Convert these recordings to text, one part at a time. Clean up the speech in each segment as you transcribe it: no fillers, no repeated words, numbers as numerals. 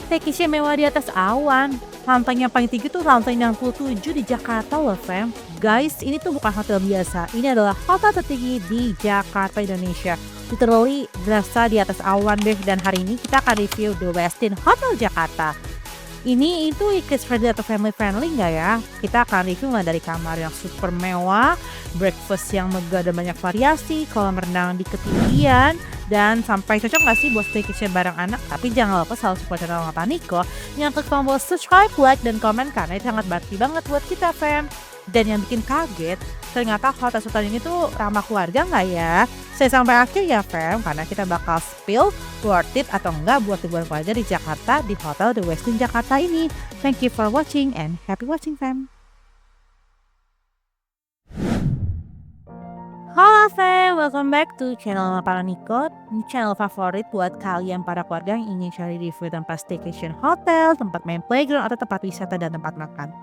Staycation mewah di atas awan. Lantai yang paling tinggi tuh lantai 67 di Jakarta loh, fam. Guys, ini tuh bukan hotel biasa. Ini adalah hotel tertinggi di Jakarta, Indonesia. Literally berasa di atas awan deh. Dan hari ini kita akan review The Westin Hotel Jakarta. Ini itu kids friendly atau family friendly nggak ya? Kita akan review mulai dari kamar yang super mewah, breakfast yang megah dan banyak variasi, kolam renang di ketinggian, dan sampai cocok nggak sih buat staycation bareng anak? Tapi jangan lupa selalu support channel Mama Niko yang klik tombol subscribe, like, dan komen karena itu sangat berarti banget buat kita, fam. Dan yang bikin kaget, ternyata hotel-hotel ini tuh ramah keluarga nggak ya? Saya sampai akhir ya, fam, karena kita bakal spill worth it atau enggak buat liburan keluarga di Jakarta di Hotel The Westin Jakarta ini. Thank you for watching and happy watching, fam. Halo fam, welcome back to channel Mama Niko, channel favorit buat kalian para keluarga yang ingin cari review tempat staycation hotel, tempat main playground, atau tempat wisata dan tempat makan.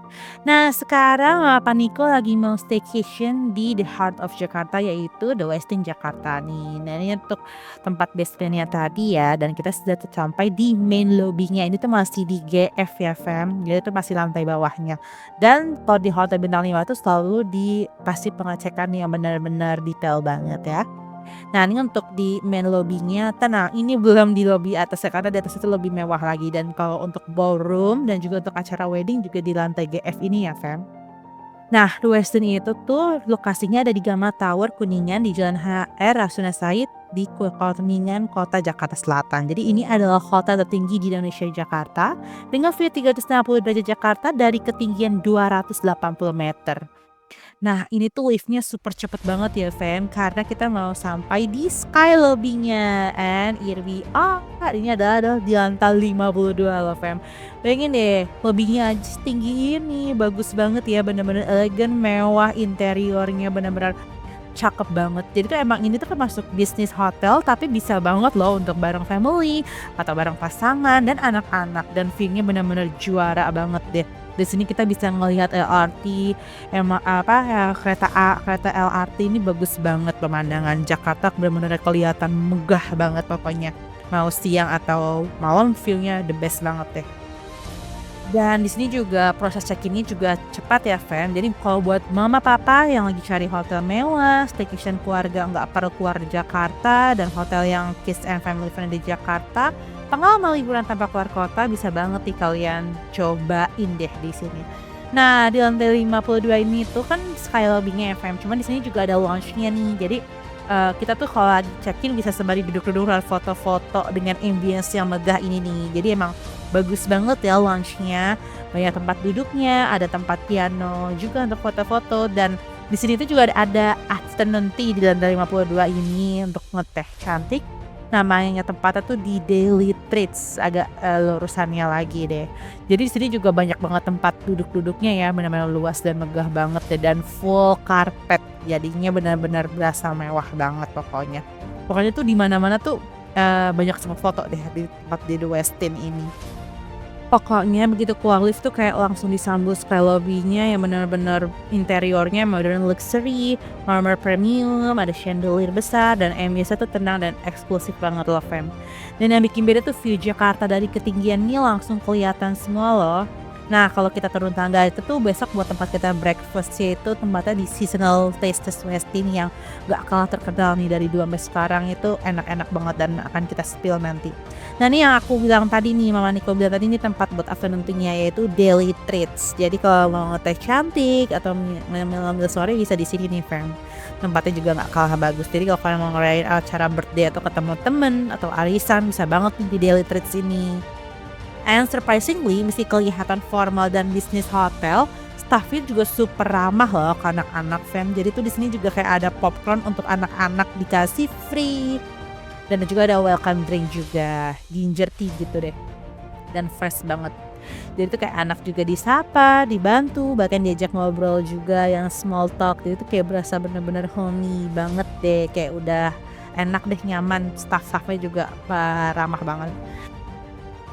Nah sekarang Mama Niko lagi mau staycation di the heart of Jakarta, yaitu The Westin Jakarta nih. Nah ini untuk tempat best friendnya tadi ya, dan kita sudah sampai di main lobby-nya. Ini tuh masih di GF ya fam, jadi itu masih lantai bawahnya. Dan kalau di hotel bintang 5 itu selalu pasti pengecekan yang benar-benar detail banget ya. Nah ini untuk di main lobby-nya, tenang ini belum di lobby atas karena di atas itu lebih mewah lagi. Dan kalau untuk ballroom dan juga untuk acara wedding juga di lantai GF ini ya fam. Nah The Westin itu tuh lokasinya ada di Gama Tower Kuningan di Jalan HR Rasuna Said di Kuningan, Kota Jakarta Selatan. Jadi ini adalah hotel tertinggi di Indonesia, Jakarta, dengan view 360 derajat Jakarta dari ketinggian 280 meter. Nah ini tuh liftnya super cepet banget ya fam, karena kita mau sampai di sky lobby-nya. And here we are. Ini adalah di lantai 52 loh fam. Bayangin deh, lobby-nya aja setinggi ini. Bagus banget ya, bener-bener elegan, mewah, interiornya bener-bener cakep banget. Jadi tuh emang ini tuh termasuk bisnis hotel, tapi bisa banget loh untuk bareng family atau bareng pasangan dan anak-anak. Dan view-nya bener-bener juara banget deh. Di sini kita bisa ngelihat LRT, kereta LRT ini bagus banget pemandangan. Jakarta benar-benar kelihatan megah banget pokoknya. Mau siang atau malam view-nya the best banget deh. Dan di sini juga proses check-in-nya juga cepat ya fam. Jadi kalau buat mama papa yang lagi cari hotel mewah, staycation keluarga nggak perlu keluar di Jakarta, dan hotel yang kids and family friendly di Jakarta, pengalaman liburan tanpa keluar kota bisa banget nih kalian cobain deh di sini. Nah di lantai 52 ini tuh kan sky lobby-nya FM, cuman di sini juga ada lounge-nya nih. Jadi kita tuh kalau lagi check-in bisa sembari duduk-duduk dan foto-foto dengan ambience yang megah ini nih. Jadi emang bagus banget ya lounge-nya, banyak tempat duduknya, ada tempat piano juga untuk foto-foto. Dan di sini tuh juga ada afternoon tea di lantai 52 ini untuk ngeteh cantik. Namanya tempatnya tuh di Daily Treats, agak lurusannya lagi deh. Jadi di sini juga banyak banget tempat duduk-duduknya ya, benar-benar luas dan megah banget deh, dan full carpet. Jadinya benar-benar berasa mewah banget pokoknya. Pokoknya tuh di mana-mana tuh banyak spot foto deh di tempat di The Westin ini. Pokoknya begitu keluar lift tuh kayak langsung disambut sky lobby-nya yang benar-benar interiornya modern luxury, marmer premium, ada chandelier besar, dan ambience tuh tenang dan eksklusif banget loh fam. Dan yang bikin beda tuh view Jakarta dari ketinggiannya langsung kelihatan semua loh. Nah kalau kita turun tangga itu tuh besok buat tempat kita breakfast, yaitu tempatnya di Seasonal Tastes Westin yang gak kalah terkenal nih dari 2 Mei sekarang. Itu enak-enak banget dan akan kita spill nanti. Nah ini yang aku bilang tadi nih, Mama Niko bilang tadi, ini tempat buat afternoon tea-nya yaitu Daily Treats. Jadi kalau mau ngeteh cantik atau ngambil sore bisa di sini nih fam. Tempatnya juga gak kalah bagus. Jadi kalau kalian mau ngerayain acara birthday atau ketemu temen atau arisan, bisa banget nih di Daily Treats ini. And surprisingly, meski kelihatan formal dan bisnis hotel, staffnya juga super ramah loh ke anak-anak fam. Jadi tuh di sini juga kayak ada popcorn untuk anak-anak dikasih free. Dan juga ada welcome drink juga, ginger tea gitu deh. Dan fresh banget. Jadi tuh kayak anak juga disapa, dibantu, bahkan diajak ngobrol juga yang small talk. Jadi tuh kayak berasa bener-bener homey banget deh. Kayak udah enak deh, nyaman. Staff-staffnya juga ramah banget.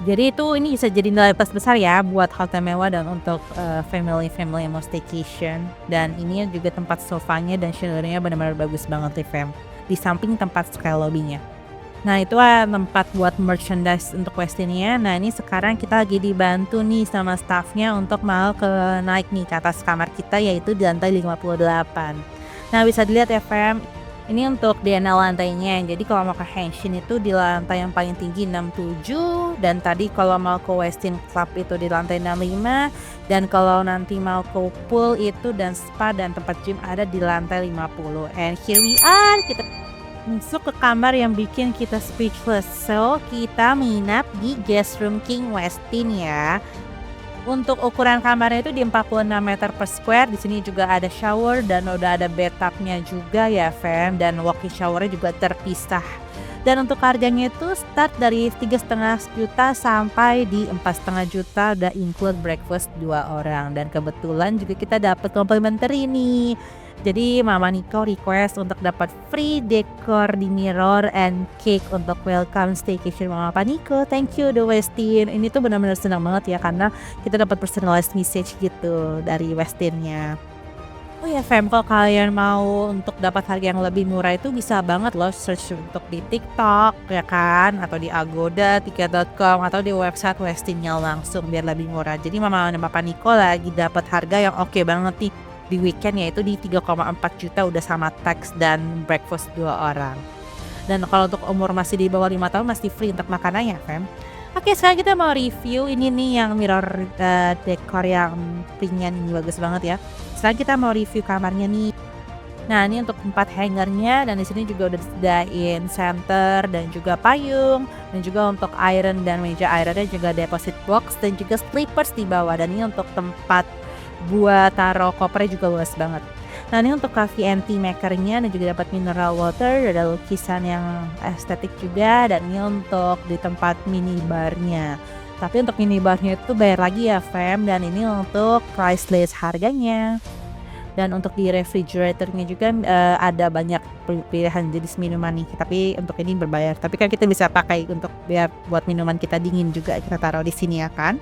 Jadi itu ini bisa jadi nilai plus besar ya buat hotel mewah dan untuk family yang mau staycation. Dan ini juga tempat sofanya dan chandeliernya benar-benar bagus banget nih fam. Di samping tempat sky lobby-nya. Nah, itu tempat buat merchandise untuk Westin-nya. Nah, ini sekarang kita lagi dibantu nih sama staff-nya untuk mau naik nih ke atas kamar kita, yaitu di lantai 58. Nah, bisa dilihat ya fam, ini untuk DNA lantainya. Jadi kalau mau ke Henshin itu di lantai yang paling tinggi 67, dan tadi kalau mau ke Westin Club itu di lantai 65, dan kalau nanti mau ke pool itu dan spa dan tempat gym ada di lantai 50. And here we are, kita masuk ke kamar yang bikin kita speechless. So, kita menginap di guest room King Westin ya. Untuk ukuran kamarnya itu di 46 meter per square. Di sini juga ada shower dan udah ada bathtubnya juga ya, fam. Dan walk-in showernya juga terpisah. Dan untuk harganya itu start dari 3,5 juta sampai di 4,5 juta, udah include breakfast 2 orang. Dan kebetulan juga kita dapat complimentary nih. Jadi Mama Niko request untuk dapat free decor di mirror and cake untuk welcome staycation Mama Niko. Thank you The Westin. Ini tuh benar-benar senang banget ya karena kita dapat personalized message gitu dari Westinnya. Oh ya fam, kalau kalian mau untuk dapat harga yang lebih murah itu bisa banget loh search untuk di TikTok ya kan, atau di Agoda, tiket.com, atau di website Westinnya langsung biar lebih murah. Jadi Mama dan Papa Niko lagi dapat harga yang oke banget nih di weekend, yaitu di 3,4 juta udah sama tax dan breakfast 2 orang. Dan kalau untuk umur masih di bawah 5 tahun masih free untuk makanannya fam. Oke, sekarang kita mau review ini nih yang mirror dekor yang pinknya ini bagus banget ya. Sekarang kita mau review kamarnya nih. Nah, ini untuk tempat hangernya, dan di sini juga udah disediain center dan juga payung, dan juga untuk iron dan meja ironnya juga deposit box dan juga slippers di bawah. Dan ini untuk tempat buat taruh kopernya juga luas banget. Nah, ini untuk coffee and tea makernya dan juga dapat mineral water, ada lukisan yang estetik juga, dan ini untuk di tempat minibarnya. Tapi untuk minibarnya itu bayar lagi ya fam, dan ini untuk priceless harganya. Dan untuk di refrigeratornya juga ada banyak pilihan jenis minuman nih, tapi untuk ini berbayar. Tapi kan kita bisa pakai untuk biar buat minuman kita dingin juga, kita taruh di sini ya kan.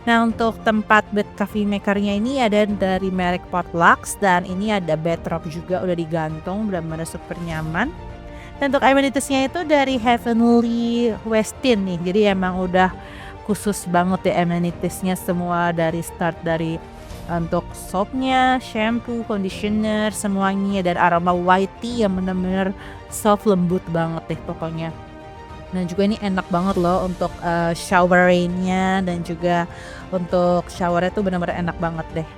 Nah, untuk tempat bed coffee makernya ini ada dari merek Potluck, dan ini ada bathrobe juga udah digantung, benar-benar super nyaman. Dan untuk amenitiesnya itu dari Heavenly Westin nih, jadi emang udah khusus banget ya amenitiesnya, semua dari start dari untuk soapnya, shampoo, conditioner, semuanya, dan aroma white tea yang benar-benar soft, lembut banget deh pokoknya. Dan juga ini enak banget loh untuk shower rainnya, dan juga untuk showernya tuh benar-benar enak banget deh.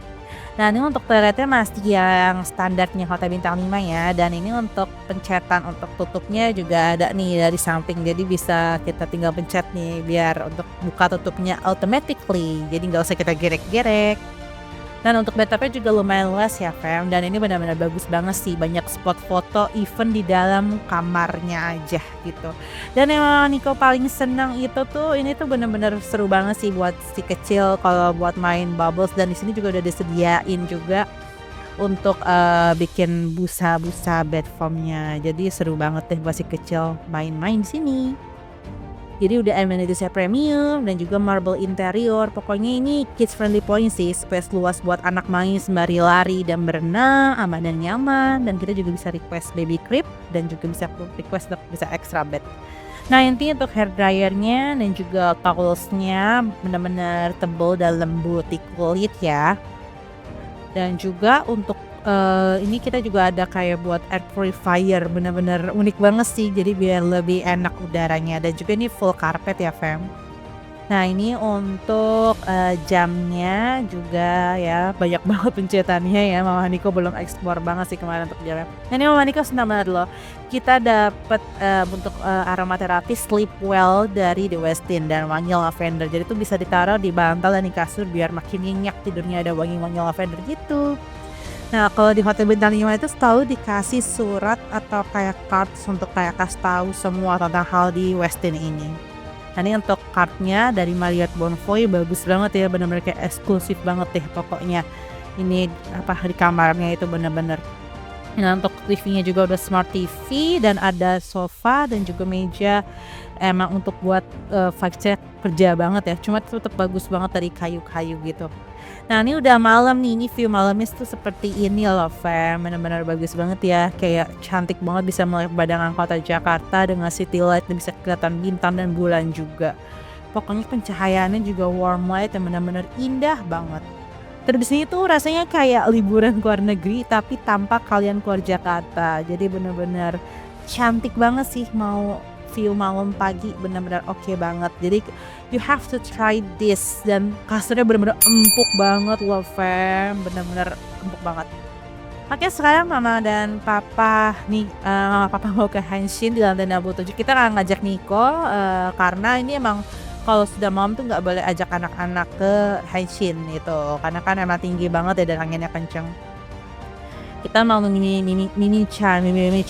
Nah, ini untuk toiletnya masih yang standarnya hotel bintang 5 ya, dan ini untuk pencetan untuk tutupnya juga ada nih dari samping, jadi bisa kita tinggal pencet nih biar untuk buka tutupnya automatically, jadi nggak usah kita gerek-gerek. Dan untuk bathtubnya juga lumayan luas ya fam, dan ini benar-benar bagus banget sih, banyak spot foto even di dalam kamarnya aja gitu. Dan yang Niko paling senang itu tuh, ini tuh benar-benar seru banget sih buat si kecil kalau buat main bubbles, dan di sini juga udah disediain juga untuk bikin busa-busa bed foamnya. Jadi seru banget deh buat si kecil main-main di sini. Jadi udah amenitiesnya premium dan juga marble interior. Pokoknya ini kids friendly point sih, space luas buat anak main sembari lari dan berenang, aman dan nyaman. Dan kita juga bisa request baby crib dan juga bisa request untuk bisa extra bed. Nah, intinya untuk hair dryernya dan juga towelsnya benar-benar tebal dan lembut di kulit ya. Dan juga untuk ini kita juga ada kayak buat air purifier, bener-bener unik banget sih, jadi biar lebih enak udaranya. Dan juga ini full carpet ya fam. Nah, ini untuk jamnya juga ya, banyak banget pencetannya ya. Mama Niko belum eksplor banget sih kemarin untuk jamnya. Nah, ini Mama Niko senang banget loh, kita dapat untuk aromaterapi sleep well dari The Westin dan wangi lavender. Jadi itu bisa ditaruh di bantal dan di kasur biar makin nyenyak tidurnya, ada wangi-wangi lavender gitu. Nah, kalau di hotel bintang 5 itu selalu dikasih surat atau kayak cards untuk kayak kasih tahu semua tentang hal di Westin ini. Nah, ini untuk cardnya dari Marriott Bonvoy, bagus banget ya, benar-benar kayak eksklusif banget deh pokoknya. Ini apa di kamarnya itu benar-benar Nah, untuk TV-nya juga udah smart TV dan ada sofa dan juga meja emang untuk buat, vibe-nya kerja banget ya, cuma tetep bagus banget dari kayu-kayu gitu. Nah, ini udah malam nih, ini view malamnya tuh seperti ini loh, Fam, bener-bener bagus banget ya, kayak cantik banget bisa melihat pemandangan kota Jakarta dengan city light dan bisa kelihatan bintang dan bulan juga. Pokoknya pencahayaannya juga warm light yang benar-benar indah banget. Terus di sini tuh rasanya kayak liburan ke luar negeri tapi tanpa kalian keluar Jakarta. Jadi bener-bener cantik banget sih mau view malam pagi bener-bener oke banget. Jadi you have to try this dan kasurnya bener-bener empuk banget loh fam, bener-bener empuk banget. Oke sekarang mama dan papa nih, mama papa mau ke Henshin di lantai 67. Kita nggak ngajak Niko, karena ini emang kalau sudah malam tuh nggak boleh ajak anak-anak ke Henshin gitu, karena kan emang tinggi banget ya dan anginnya kenceng. Kita mau mini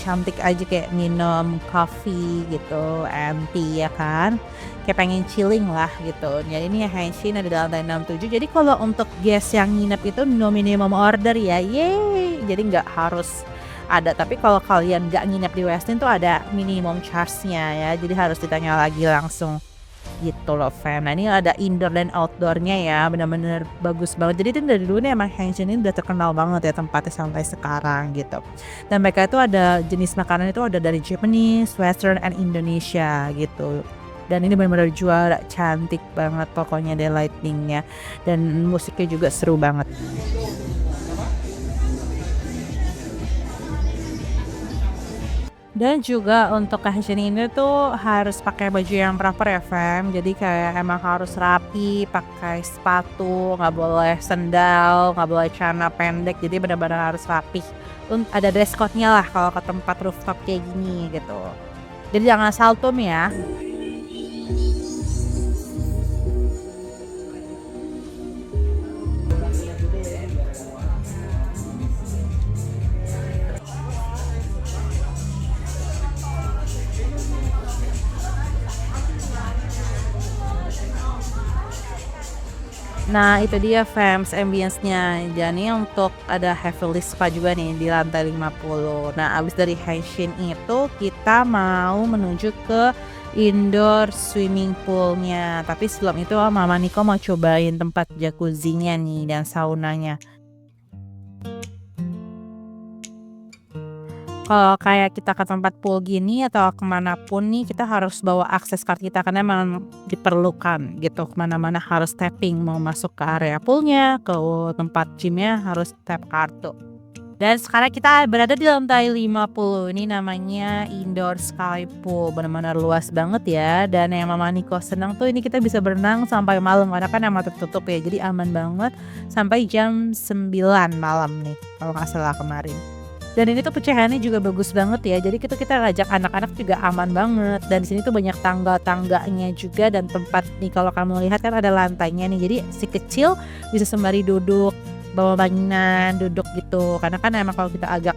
cantik aja kayak minum coffee gitu, tea ya kan, kayak pengen chilling lah gitu. Jadi ini Henshin ada di lantai 67. Jadi kalau untuk guest yang nginep itu no minimum order ya, yeay. Jadi nggak harus ada, tapi kalau kalian nggak nginep di Westin tuh ada minimum charge-nya ya, jadi harus ditanya lagi langsung gitu loh fam. Nah ini ada indoor dan outdoornya ya, benar-benar bagus banget. Jadi itu dari dulu nih emang Henshin ini udah terkenal banget ya tempatnya sampai sekarang gitu. Dan mereka itu ada jenis makanan itu ada dari Japanese, Western, and Indonesia gitu. Dan ini benar-benar juara, cantik banget pokoknya deh lightingnya, dan musiknya juga seru banget. Dan juga untuk ke Henshin ini tuh harus pakai baju yang proper ya fam. Jadi kayak emang harus rapi, pakai sepatu, nggak boleh sendal, nggak boleh celana pendek. Jadi benar-benar harus rapi. Ada dress code-nya lah kalau ke tempat rooftop kayak gini gitu. Jadi jangan saltum ya. Nah itu dia fams ambience-nya. Jadi untuk ada Heavenly Spa juga nih di lantai 50. Nah abis dari Henshin itu kita mau menuju ke indoor swimming poolnya. Tapi sebelum itu Mama Niko mau cobain tempat jacuzzinya nih dan saunanya. Kalau kayak kita ke tempat pool gini atau kemanapun nih kita harus bawa akses card kita karena memang diperlukan gitu, kemana-mana harus tapping, mau masuk ke area poolnya, ke tempat gymnya harus tap kartu. Dan sekarang kita berada di lantai 50, ini namanya indoor sky pool, benar-benar luas banget ya. Dan yang Mama Niko senang tuh ini kita bisa berenang sampai malam karena kan emang tertutup ya, jadi aman banget sampai jam 9 malam nih kalau nggak salah kemarin. Dan ini tuh pecahannya juga bagus banget ya. Jadi kita ngajak anak-anak juga aman banget. Dan di sini tuh banyak tangga-tangganya juga dan tempat nih kalau kamu lihat kan ada lantainya nih. Jadi si kecil bisa sembari duduk, bawa mainan, duduk gitu. Karena kan emang kalau kita agak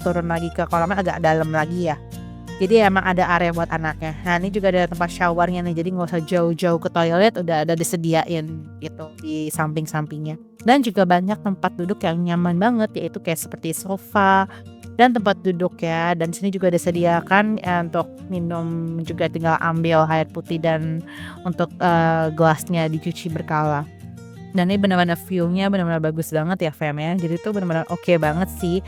turun lagi ke kolamnya agak dalam lagi ya. Jadi emang ada area buat anaknya. Nah ini juga ada tempat showernya nih. Jadi nggak usah jauh-jauh ke toilet, udah ada disediain gitu di samping-sampingnya. Dan juga banyak tempat duduk yang nyaman banget, yaitu kayak seperti sofa dan tempat duduk ya. Dan sini juga disediakan untuk minum juga tinggal ambil air putih dan untuk gelasnya dicuci berkala. Dan ini benar-benar view-nya benar-benar bagus banget ya fam ya. Jadi tuh benar-benar oke banget sih.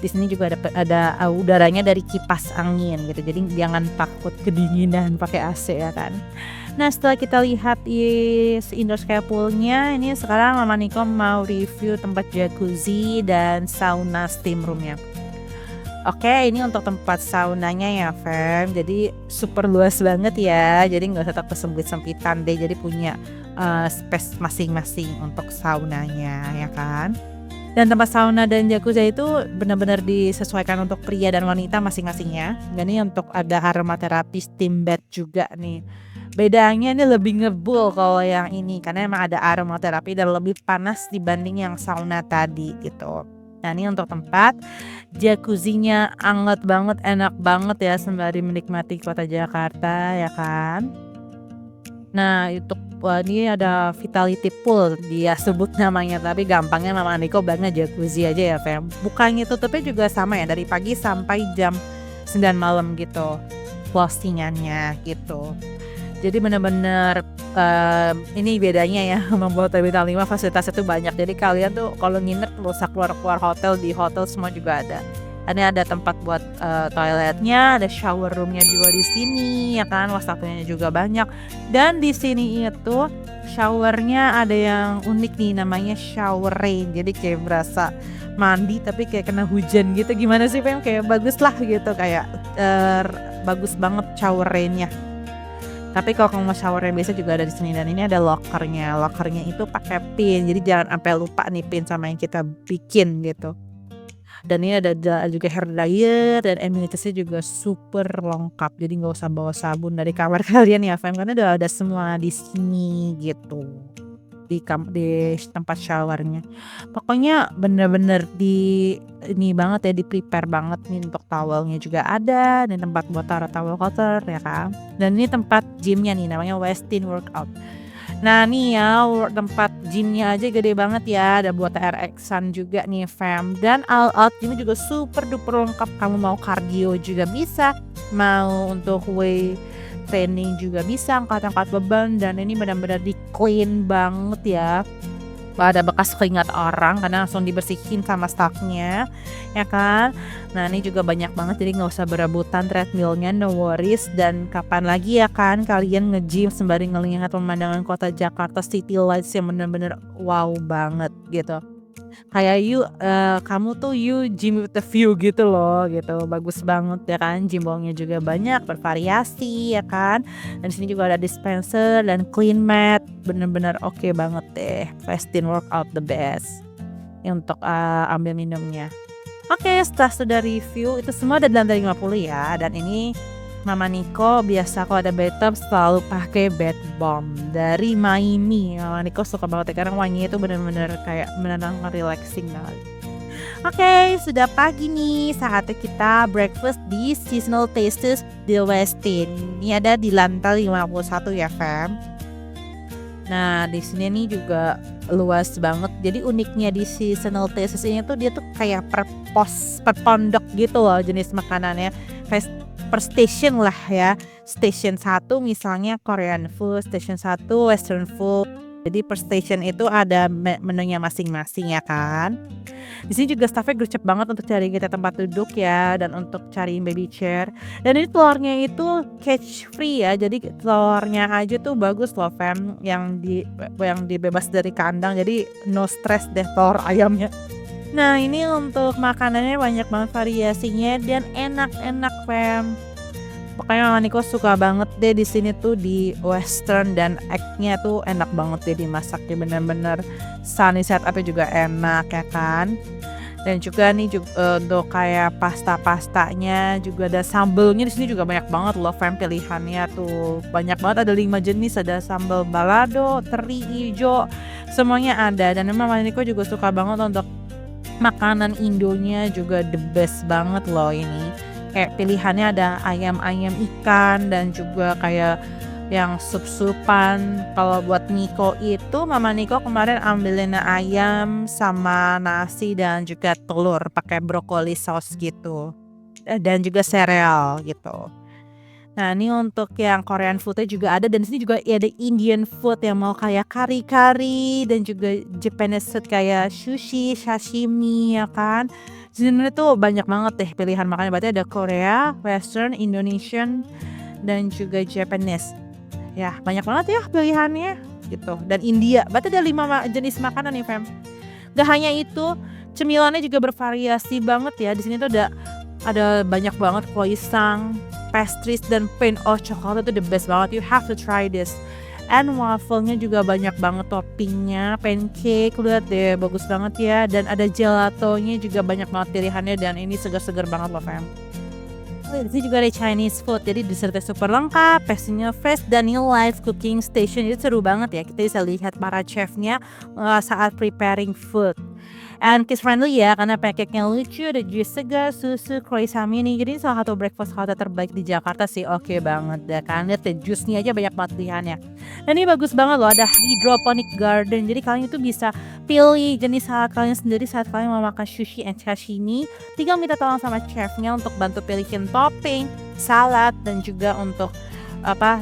Di sini juga ada udaranya dari kipas angin gitu. Jadi jangan takut kedinginan pakai AC ya kan. Nah setelah kita lihat indoor sky pool-nya, ini sekarang Mama Niko mau review tempat jacuzzi dan sauna steam room-nya. Oke, ini untuk tempat saunanya ya fam. Jadi super luas banget ya. Jadi nggak usah takut sempit-sempitan deh. Jadi punya space masing-masing untuk saunanya ya kan. Dan tempat sauna dan jacuzzi itu benar-benar disesuaikan untuk pria dan wanita masing-masingnya. Dan ini untuk ada aromaterapi steam bath juga nih. Bedanya ini lebih ngebul kalau yang ini karena emang ada aromaterapi dan lebih panas dibanding yang sauna tadi gitu. Nah ini untuk tempat jacuzzinya anget banget, enak banget ya sembari menikmati kota Jakarta ya kan. Nah, untuk ini ada Vitality Pool dia sebut namanya, tapi gampangnya Mama Niko bilangnya jacuzzi aja ya, Fam. Bukanya tutupnya juga sama ya, dari pagi sampai jam 9 malam gitu, closing-annya gitu. Jadi bener-bener, ini bedanya ya membuat Bintang 5 fasilitasnya tuh banyak. Jadi kalian tuh kalau nginep nggak usah keluar-keluar hotel, di hotel semua juga ada. Ini ada tempat buat, toiletnya, ada shower room-nya juga di sini ya kan, wastafelnya juga banyak. Dan di sini itu shower-nya ada yang unik nih namanya shower rain. Jadi kayak berasa mandi tapi kayak kena hujan gitu, gimana sih Fam? Kayak bagus lah gitu, kayak, bagus banget shower rain-nya. Tapi kalau kamu mau shower yang biasa juga ada di sini, dan ini ada locker-nya. Locker-nya itu pakai pin, jadi jangan sampai lupa nih pin sama yang kita bikin gitu. Dan ini ada juga hair dryer, dan amenities-nya juga super lengkap. Jadi nggak usah bawa sabun dari kamar kalian ya, Fam, karena udah ada semua di sini gitu. Di tempat showernya. Pokoknya bener-bener ini banget ya, di-prepare banget nih, untuk towelnya juga ada, dan tempat buat taruh towel kotor ya kan. Dan ini tempat gymnya nih namanya Westin Workout. Nah nih ya, tempat gymnya aja gede banget ya, ada buat TRX-an juga nih Fam. Dan all out ini juga super duper lengkap, kamu mau cardio juga bisa, mau untuk weight training juga bisa, angkat-angkat beban, dan ini benar-benar di clean banget ya. Nggak ada bekas keringat orang karena langsung dibersihin sama staffnya ya kan. Nah ini juga banyak banget, jadi nggak usah berebutan treadmillnya, no worries. Dan kapan lagi ya kan kalian nge-gym sembari ngelihat pemandangan kota Jakarta city lights yang bener-bener wow banget gitu. Kayak kamu tuh gym with the view gitu loh gitu, bagus banget ya kan. Gym juga banyak, bervariasi ya kan. Dan di sini juga ada dispenser dan clean mat, bener-bener oke banget deh. Westin Workout the best untuk ambil minumnya. Oke, setelah sudah review itu semua ada di lantai 50 ya. Dan ini Mama Niko biasa kalau ada bathtub selalu pakai bath bomb dari Maimi. Mama Niko suka banget ya, karena wanginya itu bener-bener kayak menenangkan, relaxing banget. Oke, sudah pagi nih, saatnya kita breakfast di Seasonal Tastes di Westin. Ini ada di lantai 51 ya, Fam. Nah, di sini nih juga luas banget. Jadi uniknya di Seasonal Tastes ini tuh dia tuh kayak per pondok gitu loh jenis makanannya. Per station lah ya. Station 1 misalnya Korean food, station 1 Western food. Jadi per station itu ada menunya masing-masing ya kan. Di sini juga staffnya gercep banget untuk cari kita tempat duduk ya, dan untuk cari baby chair. Dan ini telurnya itu cage free ya, jadi telurnya aja tuh bagus loh Fam, yang dibebas dari kandang, jadi no stress deh telur ayamnya. Nah ini untuk makanannya banyak banget variasinya dan enak-enak Fam. Pokoknya Mama Niko suka banget deh di sini tuh, di Western, dan egg-nya tuh enak banget deh dimasaknya, bener-bener sunny side up-nya juga enak ya kan. Dan juga nih untuk kayak pasta-pastanya juga ada, sambelnya di sini juga banyak banget loh Fam, pilihannya tuh banyak banget, ada 5 jenis, ada sambal balado, teri hijau, semuanya ada. Dan memang Mama Niko juga suka banget untuk makanan Indonya juga the best banget loh ini. Kayak pilihannya ada ayam ikan, dan juga kayak yang sup-supan. Kalau buat Niko itu Mama Niko kemarin ambilin ayam sama nasi dan juga telur pakai brokoli saus gitu. Dan juga sereal gitu. Nah ini untuk yang Korean foodnya juga ada, dan di sini juga ada Indian food yang mau kayak kari-kari, dan juga Japanese food kayak sushi, sashimi ya kan. Sebenarnya tuh banyak banget deh pilihan makanan, berarti ada Korea, Western, Indonesian, dan juga Japanese. Ya banyak banget ya pilihannya gitu. Dan India, berarti ada 5 jenis makanan nih Fam. Gak hanya itu, cemilannya juga bervariasi banget ya. Di sini tuh ada banyak banget croissant, pastries, dan pain of chocolate itu the best banget. You have to try this. And waffle-nya juga banyak banget toppingnya, pancake, lihat deh bagus banget ya. Dan ada gelatonya juga banyak banget pilihannya, dan ini segar-segar banget loh Fam. Di sini juga ada Chinese food, jadi dessertnya super lengkap, pastry-nya fresh, dan ini live cooking station, jadi seru banget ya. Kita bisa lihat para chefnya saat preparing food. And kids friendly ya, karena pancake-nya lucu, ada jus segar, susu, croissant mini. Jadi ini salah satu breakfast hotel terbaik di Jakarta sih. Oke banget deh kan. Lihat deh, jusnya aja banyak banget pilihannya. Dan ini bagus banget loh, ada hydroponic garden. Jadi kalian itu bisa pilih jenis salad kalian sendiri saat kalian mau makan sushi and sashimi. Tinggal minta tolong sama chefnya untuk bantu pilihin topping, salad, dan juga untuk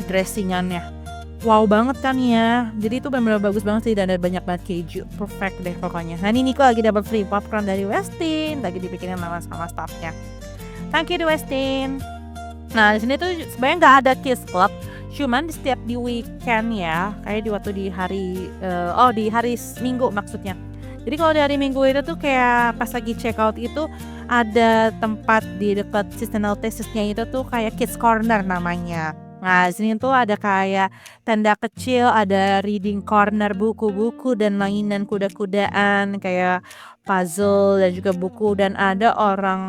dressingannya. Wow banget kan ya. Jadi itu benar-benar bagus banget sih, dan ada banyak banget keju. Perfect deh pokoknya. Nah ini Nico lagi dapat free popcorn dari Westin, lagi dibikinin sama staffnya. Thank you di Westin. Nah di sini tuh sebenarnya nggak ada kids club, cuman setiap di weekend ya, kayak di hari Minggu maksudnya. Jadi kalau di hari Minggu itu tuh kayak pas lagi check out itu ada tempat di dekat seasonal tesisnya itu tuh kayak kids corner namanya. Nah, di sini tuh ada kayak tenda kecil, ada reading corner, buku-buku dan mainan kuda-kudaan kayak puzzle dan juga buku, dan ada orang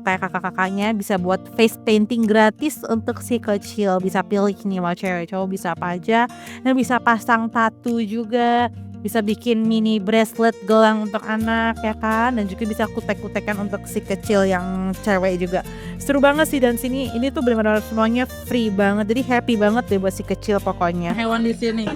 kayak kakak-kakaknya bisa buat face painting gratis untuk si kecil. Bisa pilih nih mau cewek cowok bisa apa aja, dan bisa pasang tattoo juga. Bisa bikin mini bracelet gelang untuk anak ya kan, dan juga bisa kutek-kutekan untuk si kecil yang cewek juga. Seru banget sih, dan ini tuh benar-benar semuanya free banget, jadi happy banget deh buat si kecil pokoknya. Hewan di sini.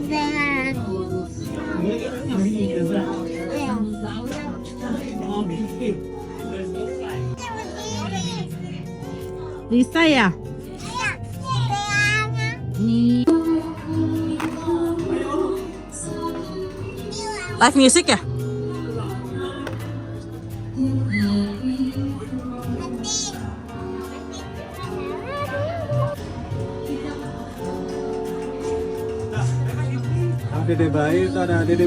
Lisa ya? Nih. Live music ya? Dede bayi, ada dede.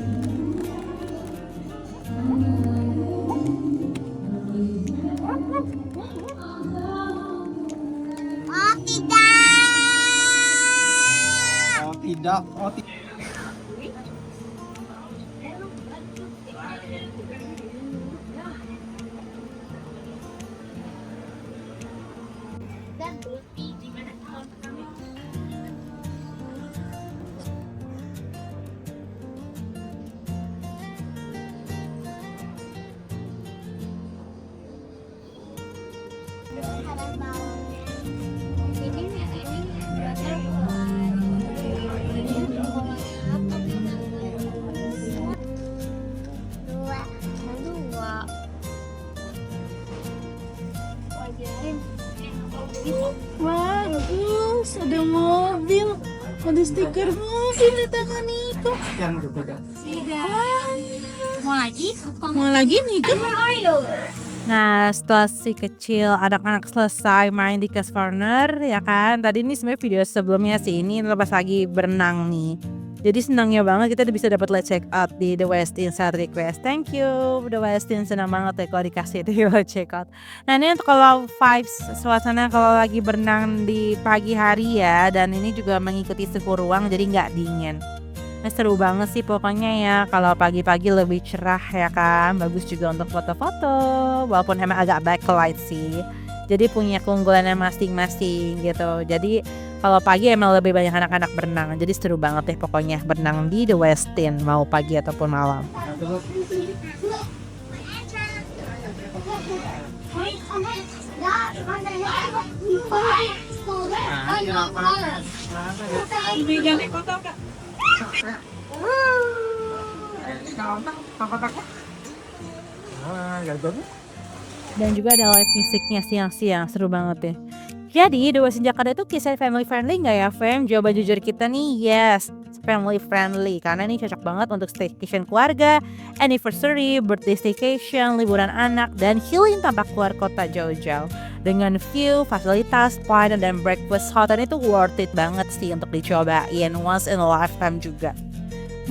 Oh tidak. Oh tidak. Bagus, ada mobil, ada stiker mobil di tangan Niko. Yang berbeda. Mau lagi Niko? Nah, setelah si kecil anak-anak selesai main di Kids Corner ya kan. Tadi ini sebenarnya video sebelumnya sih, ini pas lagi berenang nih. Jadi senangnya banget kita bisa dapat late check out di The Westin saat request. Thank you The Westin, senang banget ya kalau dikasih di late check out. Nah ini untuk kalau vibes suasana kalau lagi berenang di pagi hari ya, dan ini juga mengikuti suhu ruang jadi nggak dingin. Nah, seru banget sih pokoknya ya, kalau pagi-pagi lebih cerah ya kan, bagus juga untuk foto-foto walaupun emang agak backlight sih. Jadi punya keunggulannya masing-masing gitu. Jadi kalau pagi emang lebih banyak anak-anak berenang, jadi seru banget deh pokoknya berenang di The Westin mau pagi ataupun malam. Dan juga ada live musiknya siang-siang, seru banget ya. Jadi The Westin Jakarta itu kisah family friendly nggak ya Fem? Jawaban jujur kita nih yes, family friendly, karena ini cocok banget untuk staycation keluarga, anniversary, birthday staycation, liburan anak, dan healing tanpa keluar kota jauh-jauh. Dengan view, fasilitas, pelayanan, dan breakfast hotel itu worth it banget sih untuk dicobain once in a lifetime juga.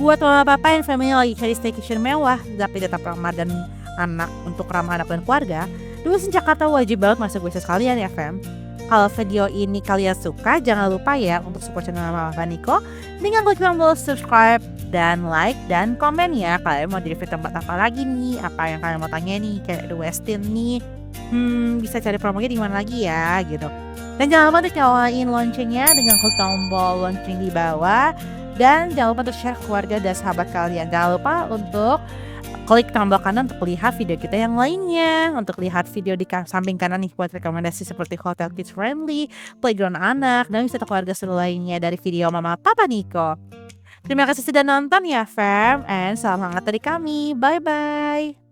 Buat mama papa yang family lagi cari staycation mewah tapi tetap ramah dan anak untuk ramah anak dan keluarga, The Westin Jakarta wajib banget masuk wishlist kalian ya Fem. Kalau video ini kalian suka, jangan lupa ya untuk support channel Mama Niko dengan klik tombol subscribe dan like dan komen ya. Kalian mau di review tempat apa lagi nih? Apa yang kalian mau tanya nih kayak The Westin nih? Bisa cari promonya di mana lagi ya gitu. Dan jangan lupa untuk nyalain loncengnya dengan klik tombol lonceng di bawah. Dan jangan lupa untuk share keluarga dan sahabat kalian. Jangan lupa untuk klik tombol kanan untuk lihat video kita yang lainnya. Untuk lihat video di samping kanan nih buat rekomendasi seperti hotel kids friendly, playground anak, dan wisata keluarga seru lainnya dari video Mama Papa Niko. Terima kasih sudah nonton ya fam, and salam hangat dari kami. Bye bye.